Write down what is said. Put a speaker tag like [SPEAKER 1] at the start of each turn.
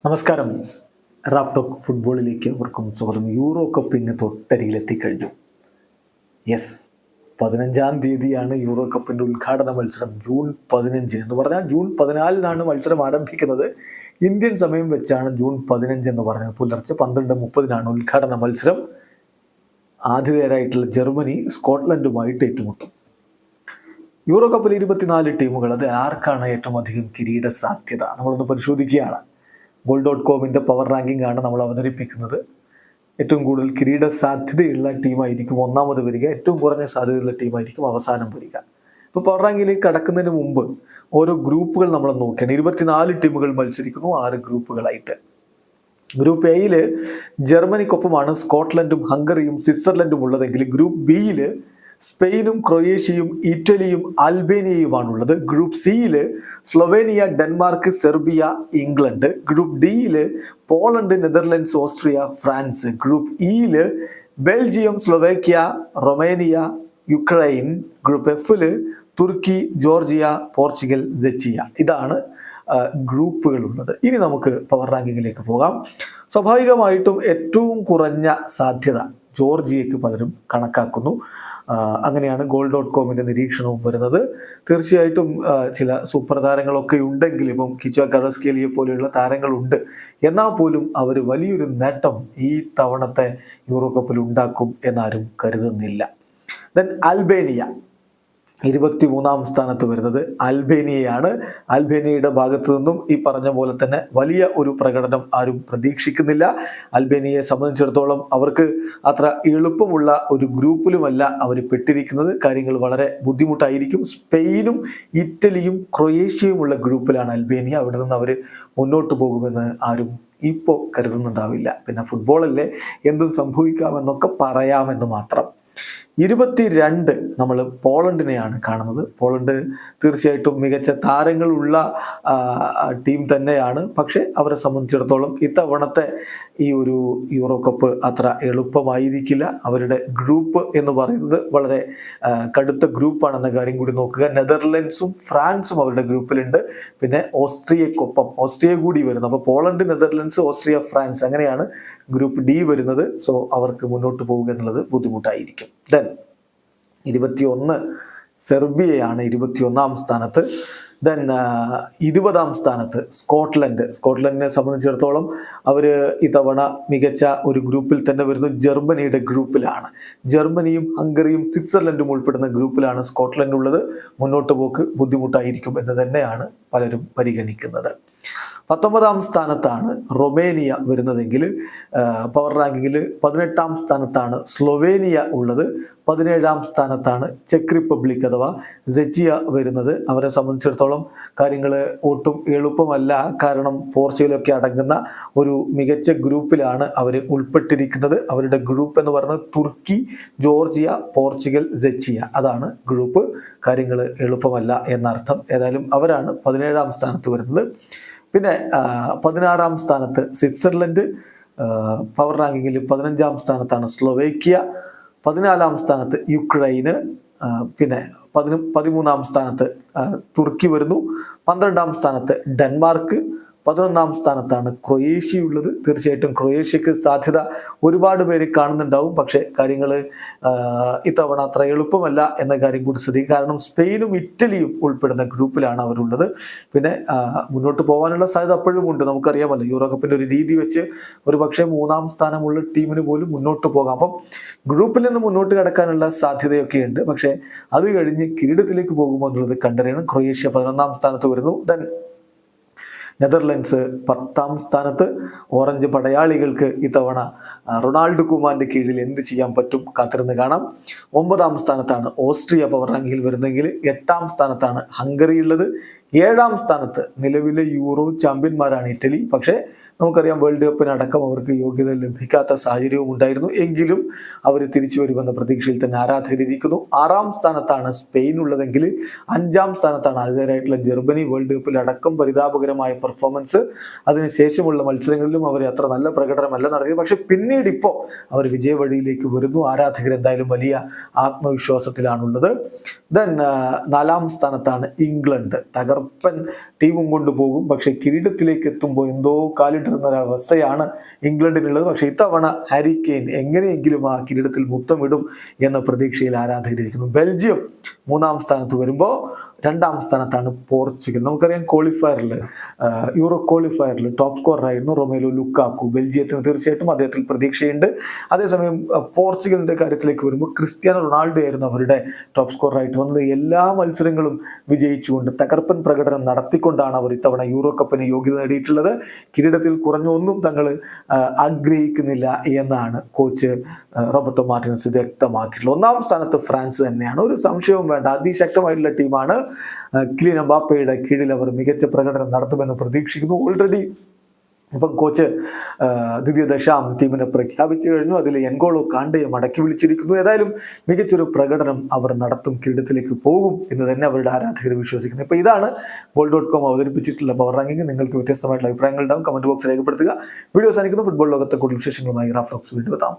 [SPEAKER 1] നമസ്കാരം. Raf talk ഫുട്ബോളിലേക്ക് അവർക്കും സ്വാഗതം. യൂറോ കപ്പ് ഇങ്ങ് തൊട്ടരികിലെത്തിക്കഴിഞ്ഞു. യെസ്, 15-ാം തീയതിയാണ് യൂറോ കപ്പിൻ്റെ ഉദ്ഘാടന മത്സരം. ജൂൺ 15 എന്ന് പറഞ്ഞാൽ ജൂൺ 14 മത്സരം ആരംഭിക്കുന്നത്. ഇന്ത്യൻ സമയം വെച്ചാണ് ജൂൺ 15 എന്ന് പറഞ്ഞത്. പുലർച്ചെ 12:30 ഉദ്ഘാടന മത്സരം. ആതിഥേയരായിട്ടുള്ള ജർമ്മനി സ്കോട്ട്ലൻഡുമായിട്ട് ഏറ്റുമുട്ടും. യൂറോ കപ്പിൽ 24 ടീമുകൾ. അത് ആർക്കാണ് ഏറ്റവും അധികം കിരീട സാധ്യത? നമ്മളൊന്ന് പരിശോധിക്കുകയാണ്. goal.comന്റെ പവർ റാങ്കിംഗ് ആണ് നമ്മൾ അവതരിപ്പിക്കുന്നത്. ഏറ്റവും കൂടുതൽ കിരീട സാധ്യതയുള്ള ടീമായിരിക്കും ഒന്നാമത് വരിക, ഏറ്റവും കുറഞ്ഞ സാധ്യതയുള്ള ടീമായിരിക്കും അവസാനം വരിക. ഇപ്പോൾ പവർ റാങ്കിലേക്ക് കടക്കുന്നതിന് മുമ്പ് ഓരോ ഗ്രൂപ്പുകൾ നമ്മൾ നോക്കുകയാണ്. 24 ടീമുകൾ മത്സരിക്കുന്നു, 6 ഗ്രൂപ്പുകളായിട്ട്. ഗ്രൂപ്പ് എയിൽ ജർമ്മനിക്കൊപ്പമാണ് സ്കോട്ട്ലൻഡും ഹംഗറിയും സ്വിറ്റ്സർലൻഡും ഉള്ളതെങ്കിൽ ഗ്രൂപ്പ് ബിയിൽ സ്പെയിനും ക്രൊയേഷ്യയും ഇറ്റലിയും അൽബേനിയയുമാണുള്ളത്. ഗ്രൂപ്പ് സിയിൽ Slovenia, Denmark, Serbia, England. Group ഡിയിൽ Poland, Netherlands, Austria, France. Group ഇയിൽ Belgium, Slovakia, Romania, Ukraine. Group എഫിൽ തുർക്കി, ജോർജിയ, പോർച്ചുഗൽ, സെച്ചിയ. ഇതാണ് ഗ്രൂപ്പുകളുള്ളത്. ഇനി നമുക്ക് പവർ റാങ്കിങ്ങിലേക്ക് പോകാം. സ്വാഭാവികമായിട്ടും ഏറ്റവും കുറഞ്ഞ സാധ്യത ജോർജിയക്ക് പലരും കണക്കാക്കുന്നു. അങ്ങനെയാണ് goal.comന്റെ നിരീക്ഷണവും വരുന്നത്. തീർച്ചയായിട്ടും ചില സൂപ്പർ താരങ്ങളൊക്കെ ഉണ്ടെങ്കിലും, ഇപ്പം കിച്ചോ കറസ്കേലിയെ പോലെയുള്ള താരങ്ങളുണ്ട്, എന്നാൽ പോലും അവർ വലിയൊരു നേട്ടം ഈ തവണത്തെ യൂറോ കപ്പിൽ ഉണ്ടാക്കും എന്നാരും കരുതുന്നില്ല. ദെൻ അൽബേനിയ 23-ാം സ്ഥാനത്ത് വരുന്നത് അൽബേനിയയാണ്. അൽബേനിയയുടെ ഭാഗത്തു നിന്നും ഈ പറഞ്ഞ പോലെ തന്നെ വലിയ ഒരു പ്രകടനം ആരും പ്രതീക്ഷിക്കുന്നില്ല. അൽബേനിയയെ സംബന്ധിച്ചിടത്തോളം അവർക്ക് അത്ര എളുപ്പമുള്ള ഒരു ഗ്രൂപ്പിലുമല്ല അവർ പെട്ടിരിക്കുന്നത്. കാര്യങ്ങൾ വളരെ ബുദ്ധിമുട്ടായിരിക്കും. സ്പെയിനും ഇറ്റലിയും ക്രൊയേഷ്യയുമുള്ള ഗ്രൂപ്പിലാണ് അൽബേനിയ. അവിടെ നിന്ന് അവർ മുന്നോട്ട് പോകുമെന്ന് ആരും ഇപ്പോൾ കരുതുന്നുണ്ടാവില്ല. പിന്നെ ഫുട്ബോളല്ലേ, എന്തും സംഭവിക്കാമെന്നൊക്കെ പറയാമെന്ന് മാത്രം. 22 നമ്മൾ പോളണ്ടിനെയാണ് കാണുന്നത്. പോളണ്ട് തീർച്ചയായിട്ടും മികച്ച താരങ്ങളുള്ള ടീം തന്നെയാണ്. പക്ഷേ അവരെ സംബന്ധിച്ചിടത്തോളം ഇത്തവണത്തെ ഈ ഒരു യൂറോ കപ്പ് അത്ര എളുപ്പമായിരിക്കില്ല. അവരുടെ ഗ്രൂപ്പ് എന്ന് പറയുന്നത് വളരെ കടുത്ത ഗ്രൂപ്പാണെന്ന കാര്യം കൂടി നോക്കുക. നെതർലൻഡ്സും ഫ്രാൻസും അവരുടെ ഗ്രൂപ്പിലുണ്ട്. പിന്നെ ഓസ്ട്രിയ കൂടി വരുന്നു. അപ്പോൾ പോളണ്ട്, നെതർലൻഡ്സ്, ഓസ്ട്രിയ, ഫ്രാൻസ്, അങ്ങനെയാണ് ഗ്രൂപ്പ് ഡി വരുന്നത്. സോ അവർക്ക് മുന്നോട്ട് പോവുക എന്നുള്ളത് ബുദ്ധിമുട്ടായിരിക്കും. ദെൻ 21 സെർബിയയാണ് 21-ാം സ്ഥാനത്ത്. ദെൻ 20-ാം സ്ഥാനത്ത് സ്കോട്ട്ലൻഡിനെ സംബന്ധിച്ചിടത്തോളം അവർ ഇത്തവണ മികച്ച ഒരു ഗ്രൂപ്പിൽ തന്നെ വരുന്നു. ജർമ്മനിയുടെ ഗ്രൂപ്പിലാണ്. ജർമ്മനിയും ഹംഗറിയും സ്വിറ്റ്സർലൻഡും ഉൾപ്പെടുന്ന ഗ്രൂപ്പിലാണ് സ്കോട്ട്ലൻഡ് ഉള്ളത്. മുന്നോട്ട് പോക്ക് ബുദ്ധിമുട്ടായിരിക്കും എന്ന് തന്നെയാണ് പലരും പരിഗണിക്കുന്നത്. 19-ാം സ്ഥാനത്താണ് റൊമേനിയ വരുന്നതെങ്കിൽ പവർ റാങ്കിങ്ങിൽ 18-ാം സ്ഥാനത്താണ് സ്ലൊവേനിയ ഉള്ളത്. 17-ാം സ്ഥാനത്താണ് ചെക്ക് റിപ്പബ്ലിക് അഥവാ സെച്ചിയ വരുന്നത്. അവരെ സംബന്ധിച്ചിടത്തോളം കാര്യങ്ങൾ ഒട്ടും എളുപ്പമല്ല. കാരണം പോർച്ചുഗലൊക്കെ അടങ്ങുന്ന ഒരു മികച്ച ഗ്രൂപ്പിലാണ് അവർ ഉൾപ്പെട്ടിരിക്കുന്നത്. അവരുടെ ഗ്രൂപ്പ് എന്ന് പറയുന്നത് തുർക്കി, ജോർജിയ, പോർച്ചുഗൽ, സെച്ചിയ. അതാണ് ഗ്രൂപ്പ്. കാര്യങ്ങൾ എളുപ്പമല്ല എന്നർത്ഥം. ഏതായാലും അവരാണ് 17-ാം സ്ഥാനത്ത് വരുന്നത്. പിന്നെ 16-ാം സ്ഥാനത്ത് സ്വിറ്റ്സർലൻഡ്. പവർ റാങ്കിങ്ങിൽ 15-ാം സ്ഥാനത്താണ് സ്ലൊവേക്കിയ. 14-ാം സ്ഥാനത്ത് യുക്രൈന്. പിന്നെ 13-ാം സ്ഥാനത്ത് തുർക്കി വരുന്നു. 12-ാം സ്ഥാനത്ത് ഡെൻമാർക്ക്. 11-ാം സ്ഥാനത്താണ് ക്രൊയേഷ്യ ഉള്ളത്. തീർച്ചയായിട്ടും ക്രൊയേഷ്യക്ക് സാധ്യത ഒരുപാട് പേര് കാണുന്നുണ്ടാവും. പക്ഷേ കാര്യങ്ങൾ ഇത്തവണ അത്ര എളുപ്പമല്ല എന്ന കാര്യം കൂടി ശ്രദ്ധിക്കുക. കാരണം സ്പെയിനും ഇറ്റലിയും ഉൾപ്പെടുന്ന ഗ്രൂപ്പിലാണ് അവരുള്ളത്. പിന്നെ മുന്നോട്ട് പോകാനുള്ള സാധ്യത അപ്പോഴും ഉണ്ട്. നമുക്കറിയാമല്ലോ, യൂറോ കപ്പിൻ്റെ ഒരു രീതി വെച്ച് ഒരു പക്ഷേ 3-ാം സ്ഥാനമുള്ള ടീമിന് പോലും മുന്നോട്ട് പോകാം. അപ്പം ഗ്രൂപ്പിൽ നിന്ന് മുന്നോട്ട് കടക്കാനുള്ള സാധ്യതയൊക്കെ ഉണ്ട്. പക്ഷേ അത് കഴിഞ്ഞ് കിരീടത്തിലേക്ക് പോകുമ്പോൾ എന്നുള്ളത് കണ്ടറിയണം. ക്രൊയേഷ്യ 11-ാം സ്ഥാനത്ത് വരുന്നു. ദെൻ നെതർലൻഡ്സ് 10-ാം സ്ഥാനത്ത്. ഓറഞ്ച് പടയാളികൾക്ക് ഇത്തവണ റൊണാൾഡോ കുമാന്റെ കീഴിൽ എന്ത് ചെയ്യാൻ പറ്റും, കാത്തിരുന്ന് കാണാം. 9-ാം സ്ഥാനത്താണ് ഓസ്ട്രിയ പവർ റാങ്കിങ്ങിൽ വരുന്നെങ്കിൽ 8-ാം സ്ഥാനത്താണ് ഹംഗറി ഉള്ളത്. 7-ാം സ്ഥാനത്ത് നിലവിലെ യൂറോ ചാമ്പ്യന്മാരാണ് ഇറ്റലി. പക്ഷേ നമുക്കറിയാം, വേൾഡ് കപ്പിനടക്കം അവർക്ക് യോഗ്യത ലഭിക്കാത്ത സാഹചര്യവും ഉണ്ടായിരുന്നു. എങ്കിലും അവർ തിരിച്ചു വരുമെന്ന പ്രതീക്ഷയിൽ തന്നെ ആരാധകരിക്കുന്നു. 6-ാം സ്ഥാനത്താണ് സ്പെയിൻ ഉള്ളതെങ്കിൽ 5-ാം സ്ഥാനത്താണ് ആതിഥേയരായിട്ടുള്ള ജർമ്മനി. വേൾഡ് കപ്പിലടക്കം പരിതാപകരമായ പെർഫോമൻസ്. അതിനുശേഷമുള്ള മത്സരങ്ങളിലും അവർ അത്ര നല്ല പ്രകടനമല്ല നടത്തിയത്. പക്ഷെ പിന്നീട് ഇപ്പോൾ അവർ വിജയവഴിയിലേക്ക് വരുന്നു. ആരാധകർ എന്തായാലും വലിയ ആത്മവിശ്വാസത്തിലാണുള്ളത്. ദെൻ 4-ാം സ്ഥാനത്താണ് ഇംഗ്ലണ്ട്. തകർപ്പൻ ടീമും കൊണ്ടുപോകും. പക്ഷെ കിരീടത്തിലേക്ക് എത്തുമ്പോൾ എന്തോ കാലിടുന്ന ഒരവസ്ഥയാണ് ഇംഗ്ലണ്ടിനുള്ളത്. പക്ഷെ ഇത്തവണ ഹാരി കെയ്ൻ എങ്ങനെയെങ്കിലും ആ കിരീടത്തിൽ മുത്തമിടും എന്ന പ്രതീക്ഷയിൽ ആരാധകരിക്കുന്നു. ബെൽജിയം 3-ാം സ്ഥാനത്ത് വരുമ്പോൾ 2-ാം സ്ഥാനത്താണ് പോർച്ചുഗൽ. നമുക്കറിയാം യൂറോ ക്വാളിഫയറിൽ ടോപ്പ് സ്കോററായിരുന്നു റൊമേലോ ലുക്കാക്കു. ബെൽജിയത്തിന് തീർച്ചയായിട്ടും അദ്ദേഹത്തിൽ പ്രതീക്ഷയുണ്ട്. അതേസമയം പോർച്ചുഗലിന്റെ കാര്യത്തിലേക്ക് വരുമ്പോൾ ക്രിസ്ത്യാനോ റൊണാൾഡോ ആയിരുന്നു അവരുടെ ടോപ്പ് സ്കോററായിട്ട് വന്നത്. എല്ലാ മത്സരങ്ങളും വിജയിച്ചുകൊണ്ട് തകർപ്പൻ പ്രകടനം നടത്തിക്കൊണ്ടാണ് അവർ ഇത്തവണ യൂറോ കപ്പിന് യോഗ്യത നേടിയിട്ടുള്ളത്. കിരീടത്തിൽ കുറഞ്ഞൊന്നും തങ്ങൾ ആഗ്രഹിക്കുന്നില്ല എന്നാണ് കോച്ച് റോബർട്ടോ മാർട്ടിനസ് വ്യക്തമാക്കിയിട്ടുള്ളത്. 1-ാം സ്ഥാനത്ത് ഫ്രാൻസ് തന്നെയാണ്, ഒരു സംശയവും വേണ്ട. അതിശക്തമായിട്ടുള്ള ടീമാണ്. കിലിയൻ എംബാപ്പയുടെ കീഴിൽ അവർ മികച്ച പ്രകടനം നടത്തുമെന്ന് പ്രതീക്ഷിക്കുന്നു. ഓൾറെഡി ഇപ്പം കോച്ച് ദ്വിതീയ ദശാം ടീമിനെ പ്രഖ്യാപിച്ചു കഴിഞ്ഞു. അതിൽ എൻഗോളോ കാണ്ടയെ മടക്കി വിളിച്ചിരിക്കുന്നു. ഏതായാലും മികച്ചൊരു പ്രകടനം അവർ നടത്തും, കിരീടത്തിലേക്ക് പോകും എന്ന് തന്നെ അവരുടെ ആരാധകർ വിശ്വസിക്കുന്നു. ഇപ്പോൾ ഇതാണ് goal.com അവതരിപ്പിച്ചിട്ടുള്ള പവർ റാങ്കിങ്. നിങ്ങൾക്ക് വ്യത്യസ്തമായിട്ടുള്ള അഭിപ്രായങ്ങൾ ഉണ്ടാവും, കമന്റ് ബോക്സ് രേഖപ്പെടുത്തുക. വീഡിയോ അവസാനിക്കുന്നു. ഫുട്ബോൾ ലോകത്തെ കൂടുതൽ വിശേഷങ്ങളുമായി റാഫ്ലോക്സ് വീണ്ടും എത്താം.